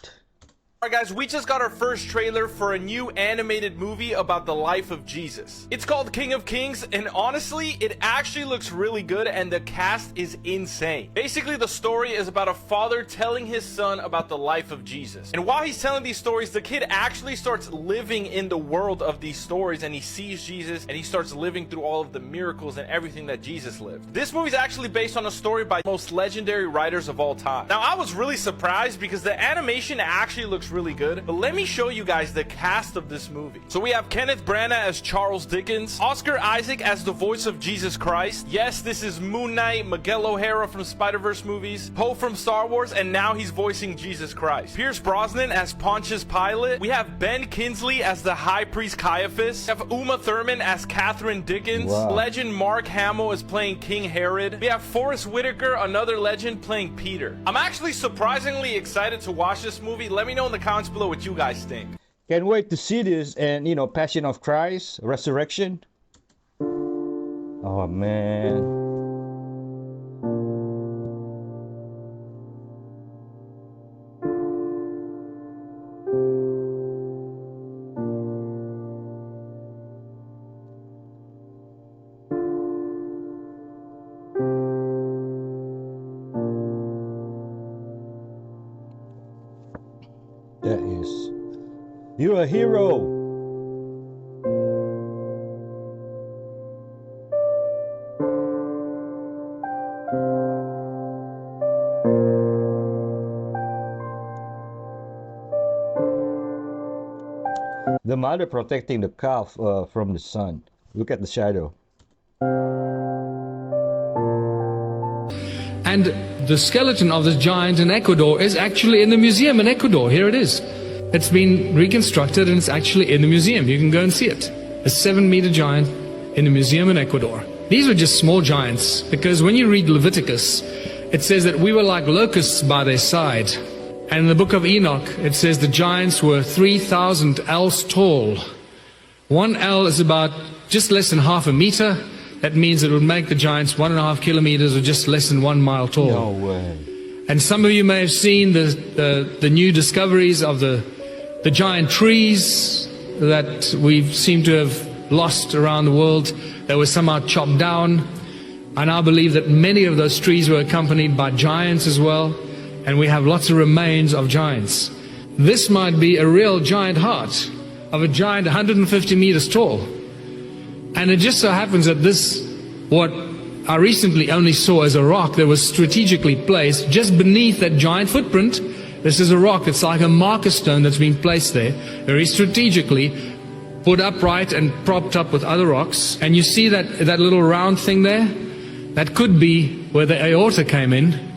Speaker 15: Alright guys, we just got our first trailer for a new animated movie about the life of Jesus. It's called King of Kings, and honestly, it actually looks really good and the cast is insane. Basically, the story is about a father telling his son about the life of Jesus. And while he's telling these stories, the kid actually starts living in the world of these stories, and he sees Jesus and he starts living through all of the miracles and everything that Jesus lived. This movie is actually based on a story by the most legendary writers of all time. Now, I was really surprised because the animation actually looks really good, but let me show you guys the cast of this movie. So we have Kenneth Branagh as Charles Dickens, Oscar Isaac as the voice of Jesus Christ. Yes, this is Moon Knight, Miguel O'Hara from Spider-Verse movies, Poe from Star Wars, and now he's voicing Jesus Christ. Pierce Brosnan as Pontius Pilate. We have Ben Kingsley as the High Priest Caiaphas. We have Uma Thurman as Catherine Dickens.
Speaker 3: Wow.
Speaker 15: Legend Mark Hamill is playing King Herod. We have Forrest Whitaker, another legend, playing Peter. I'm actually surprisingly excited to watch this movie. Let me know in the comments below what you guys think.
Speaker 3: Can't wait to see this and, Passion of Christ, Resurrection. Oh, man. That is. You're a hero. The mother protecting the calf from the sun. Look at the shadow.
Speaker 16: And the skeleton of this giant in Ecuador is actually in the museum in Ecuador. Here it is. It's been reconstructed and it's actually in the museum. You can go and see it. A 7-meter giant in a museum in Ecuador. These were just small giants, because when you read Leviticus, it says that we were like locusts by their side. And in the book of Enoch, it says the giants were 3,000 ells tall. 1 ell is about just less than half a meter. That means it would make the giants 1.5 kilometers, or just less than 1 mile tall.
Speaker 3: No way.
Speaker 16: And some of you may have seen the new discoveries of the giant trees that we seem to have lost around the world. They were somehow chopped down. And I believe that many of those trees were accompanied by giants as well. And we have lots of remains of giants. This might be a real giant heart of a giant 150 meters tall. And it just so happens that this what I recently only saw as a rock that was strategically placed just beneath that giant footprint. This is a rock. It's like a marker stone that's been placed there, very strategically, put upright and propped up with other rocks. And you see that little round thing there? That could be where the aorta came in.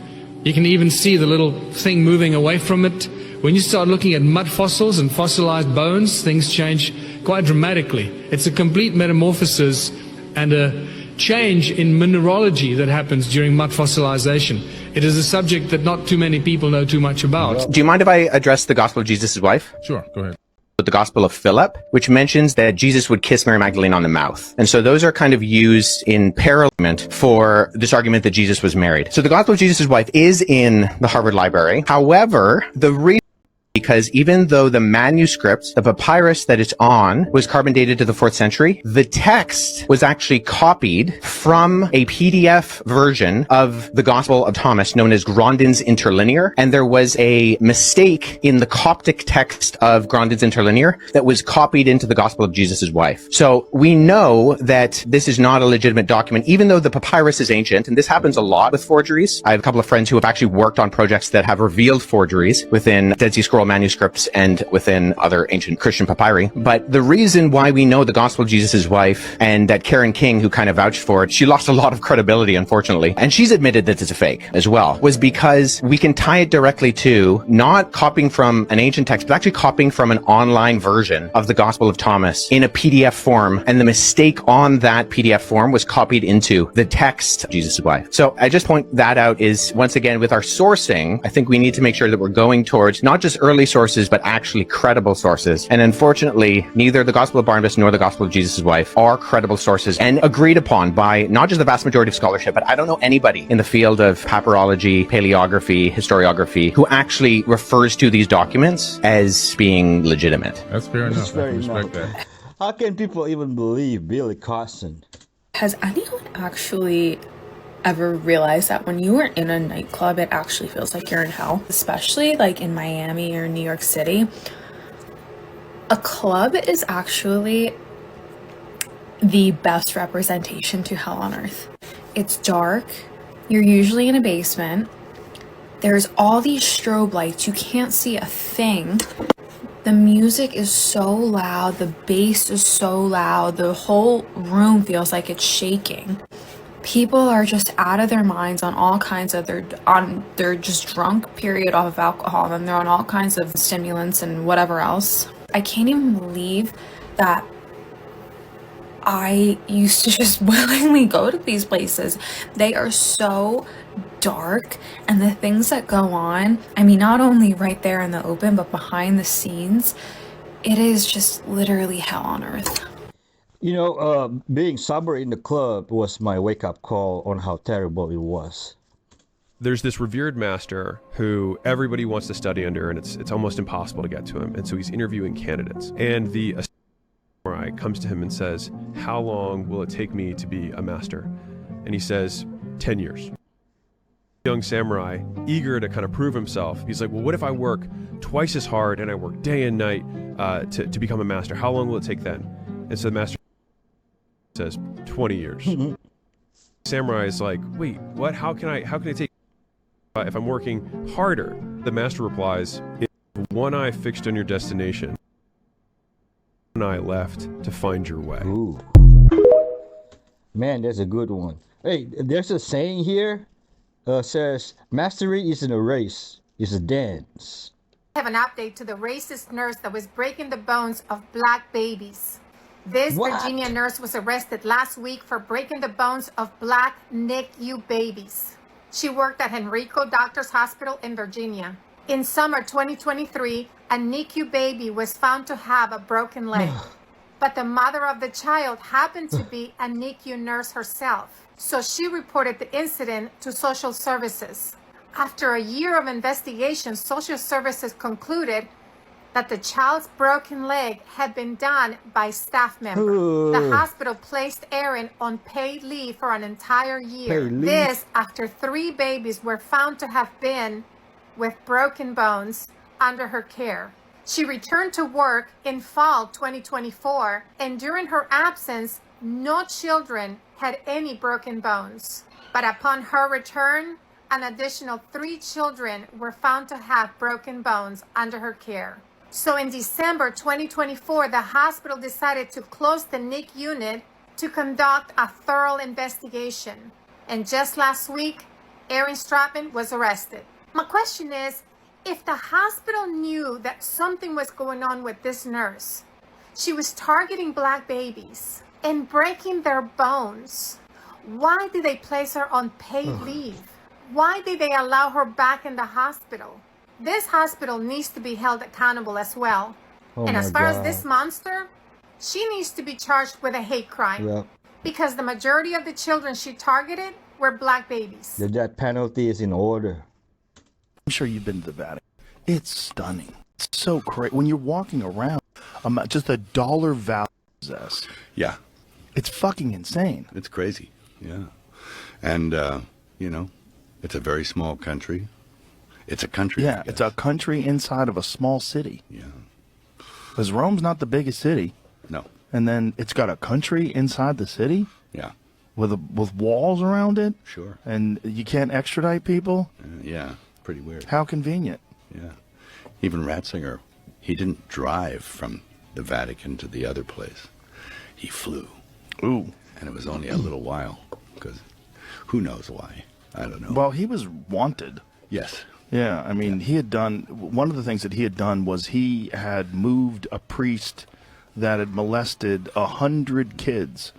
Speaker 16: You can even see the little thing moving away from it. When you start looking at mud fossils and fossilized bones, things change quite dramatically. It's a complete metamorphosis and a change in mineralogy that happens during mud fossilization. It is a subject that not too many people know too much about.
Speaker 10: Do you mind if I address the Gospel of Jesus' wife?
Speaker 17: Sure, go ahead.
Speaker 10: The Gospel of Philip, which mentions that Jesus would kiss Mary Magdalene on the mouth. And so those are kind of used in parallel for this argument that Jesus was married. So the Gospel of Jesus' wife is in the Harvard Library. However, the reason because even though the manuscript, the papyrus that it's on, was carbon dated to the 4th century, the text was actually copied from a PDF version of the Gospel of Thomas known as Grandin's Interlinear. And there was a mistake in the Coptic text of Grandin's Interlinear that was copied into the Gospel of Jesus' wife. So we know that this is not a legitimate document, even though the papyrus is ancient. And this happens a lot with forgeries. I have a couple of friends who have actually worked on projects that have revealed forgeries within Dead Sea Scroll manuscripts and within other ancient Christian papyri. But the reason why we know the Gospel of Jesus' wife and that Karen King, who kind of vouched for it, she lost a lot of credibility, unfortunately, and she's admitted that it's a fake as well, was because we can tie it directly to not copying from an ancient text, but actually copying from an online version of the Gospel of Thomas in a PDF form, and the mistake on that PDF form was copied into the text of Jesus' wife. So I just point that out is, once again, with our sourcing, I think we need to make sure that we're going towards not just early sources, but actually credible sources. And unfortunately, neither the Gospel of Barnabas nor the Gospel of Jesus' wife are credible sources and agreed upon by not just the vast majority of scholarship, but I don't know anybody in the field of papyrology, paleography, historiography, who actually refers to these documents as being legitimate.
Speaker 17: That's fair enough. I can respect that.
Speaker 3: How can people even believe Billy Carson?
Speaker 18: Has anyone actually ever realized that when you are in a nightclub, it actually feels like you're in hell? Especially like in Miami or New York City. A club is actually the best representation to hell on earth. It's dark. You're usually in a basement. There's all these strobe lights. You can't see a thing. The music is so loud. The bass is so loud. The whole room feels like it's shaking. People are just out of their minds on all kinds of, they're just drunk, period, off of alcohol, and they're on all kinds of stimulants and whatever else. I can't even believe that I used to just willingly go to these places. They are so dark, and the things that go on, I mean, not only right there in the open, but behind the scenes, it is just literally hell on earth.
Speaker 3: You know, being sober in the club was my wake-up call on how terrible it was.
Speaker 19: There's this revered master who everybody wants to study under, and it's almost impossible to get to him. And so he's interviewing candidates. And the samurai comes to him and says, "How long will it take me to be a master?" And he says, 10 years. Young samurai, eager to kind of prove himself, he's like, "Well, what if I work twice as hard and I work day and night to become a master? How long will it take then?" And so the master says 20 years. Samurai is like, "Wait, what? How can I take if I'm working harder?" The master replies, "If one eye fixed on your destination, one eye left to find your way."
Speaker 3: Ooh. Man, that's a good one. Hey, there's a saying here says, "Mastery isn't a race, it's a dance."
Speaker 20: I have an update to the racist nurse that was breaking the bones of black babies. This Virginia nurse was arrested last week for breaking the bones of black NICU babies. She worked at Henrico Doctors Hospital in Virginia. In summer 2023, a NICU baby was found to have a broken leg. But the mother of the child happened to be a NICU nurse herself. So she reported the incident to social services. After a year of investigation, social services concluded that the child's broken leg had been done by staff member. The hospital placed Erin on paid leave for an entire year. This after 3 babies were found to have been with broken bones under her care. She returned to work in fall 2024, and during her absence, no children had any broken bones. But upon her return, an additional 3 children were found to have broken bones under her care. So in December 2024, the hospital decided to close the NIC unit to conduct a thorough investigation. And just last week, Aaron Stratman was arrested. My question is, if the hospital knew that something was going on with this nurse, she was targeting black babies and breaking their bones, why did they place her on paid leave? Why did they allow her back in the hospital? This hospital needs to be held accountable as well. And as far as this monster, she needs to be charged with a hate crime.
Speaker 3: Yep.
Speaker 20: Because the majority of the children she targeted were black babies.
Speaker 3: The death penalty is in order.
Speaker 1: I'm sure you've been to the Vatican. It's stunning. It's so crazy. When you're walking around, just a dollar value possess.
Speaker 22: Yeah.
Speaker 1: It's fucking insane.
Speaker 22: It's crazy. Yeah. And, you know, it's a very small country. It's a country.
Speaker 1: Yeah, it's a country inside of a small city.
Speaker 22: Yeah.
Speaker 1: Because Rome's not the biggest city.
Speaker 22: No.
Speaker 1: And then it's got a country inside the city.
Speaker 22: Yeah.
Speaker 1: With walls around it.
Speaker 22: Sure.
Speaker 1: And you can't extradite people.
Speaker 22: Yeah. Pretty weird.
Speaker 1: How convenient.
Speaker 22: Yeah. Even Ratzinger, he didn't drive from the Vatican to the other place. He flew.
Speaker 1: Ooh.
Speaker 22: And it was only a little while, because who knows why? I don't know.
Speaker 1: Well, he was wanted.
Speaker 22: Yes.
Speaker 1: Yeah, I mean, he had done, one of the things that he had done was he had moved a priest that had molested 100 kids,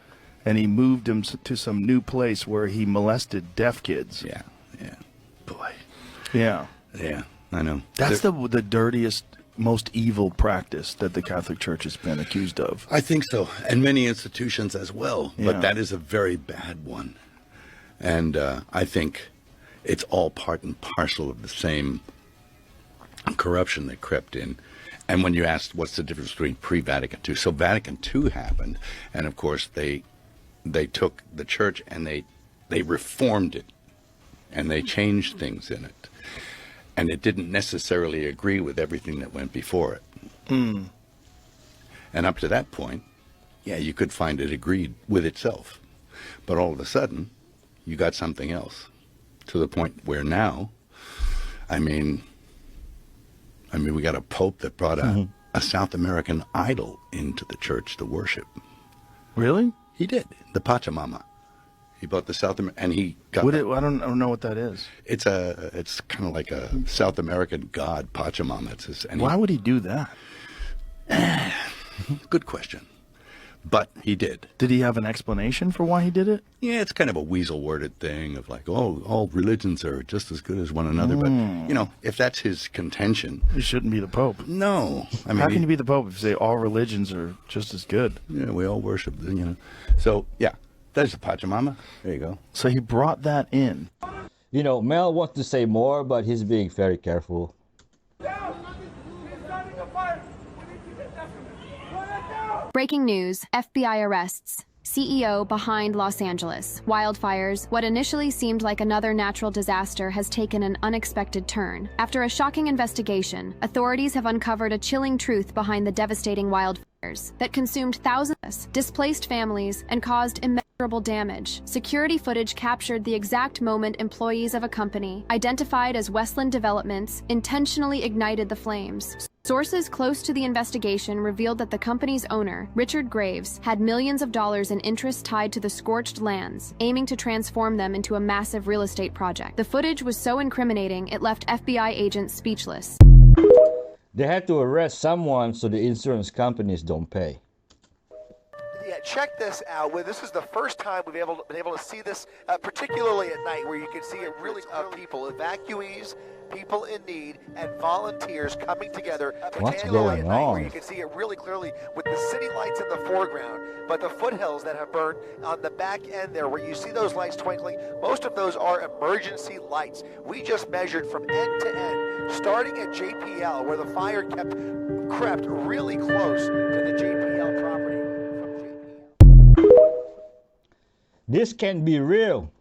Speaker 1: and he moved him to some new place where he molested deaf kids.
Speaker 22: Yeah, yeah. Boy.
Speaker 1: Yeah.
Speaker 22: Yeah, I know.
Speaker 1: That's the dirtiest, most evil practice that the Catholic Church has been accused of.
Speaker 22: I think so, and many institutions as well,
Speaker 1: Yeah.
Speaker 22: but that is a very bad one. And I think it's all part and parcel of the same corruption that crept in. And when you asked what's the difference between pre-Vatican II, so Vatican II happened, and of course they took the church and they reformed it, and they changed things in it. And it didn't necessarily agree with everything that went before it.
Speaker 1: Mm.
Speaker 22: And up to that point, yeah, you could find it agreed with itself. But all of a sudden, you got something else, to the point where now, I mean, we got a pope that brought a South American idol into the church to worship.
Speaker 1: Really?
Speaker 22: He did. The Pachamama. He brought the South American, and he got.
Speaker 1: I don't know what that is.
Speaker 22: It's kind of like a South American god, Pachamama.
Speaker 1: Why would he do that?
Speaker 22: Good question. But he did.
Speaker 1: Did he have an explanation for why he did it?
Speaker 22: Yeah, it's kind of a weasel-worded thing of like, oh, all religions are just as good as one another. But, you know, if that's his contention...
Speaker 1: He shouldn't be the Pope.
Speaker 22: No. I mean,
Speaker 1: how can you be the Pope if you say all religions are just as good?
Speaker 22: Yeah, we all worship, you know. So, yeah, there's the Pachamama. There you go.
Speaker 1: So he brought that in.
Speaker 3: You know, Mel wants to say more, but he's being very careful.
Speaker 23: Breaking news, FBI arrests CEO behind Los Angeles. Wildfires, what initially seemed like another natural disaster, has taken an unexpected turn. After a shocking investigation, authorities have uncovered a chilling truth behind the devastating wildfires that consumed thousands, displaced families, and caused immeasurable damage. Security footage captured the exact moment employees of a company, identified as Westland Developments, intentionally ignited the flames. Sources close to the investigation revealed that the company's owner, Richard Graves, had millions of dollars in interest tied to the scorched lands, aiming to transform them into a massive real estate project. The footage was so incriminating, it left FBI agents speechless.
Speaker 3: They had to arrest someone so the insurance companies don't pay.
Speaker 24: Yeah, check this out. This is the first time we've been able to see this, particularly at night, where you can see a really people, evacuees, people in need, and volunteers coming together.
Speaker 3: What's
Speaker 24: particularly
Speaker 3: going
Speaker 24: at night,
Speaker 3: on?
Speaker 24: Where you can see it really clearly with the city lights in the foreground, but the foothills that have burned on the back end there, where you see those lights twinkling, most of those are emergency lights. We just measured from end to end, starting at JPL, where the fire crept really close to the JPL property.
Speaker 3: This can't be real.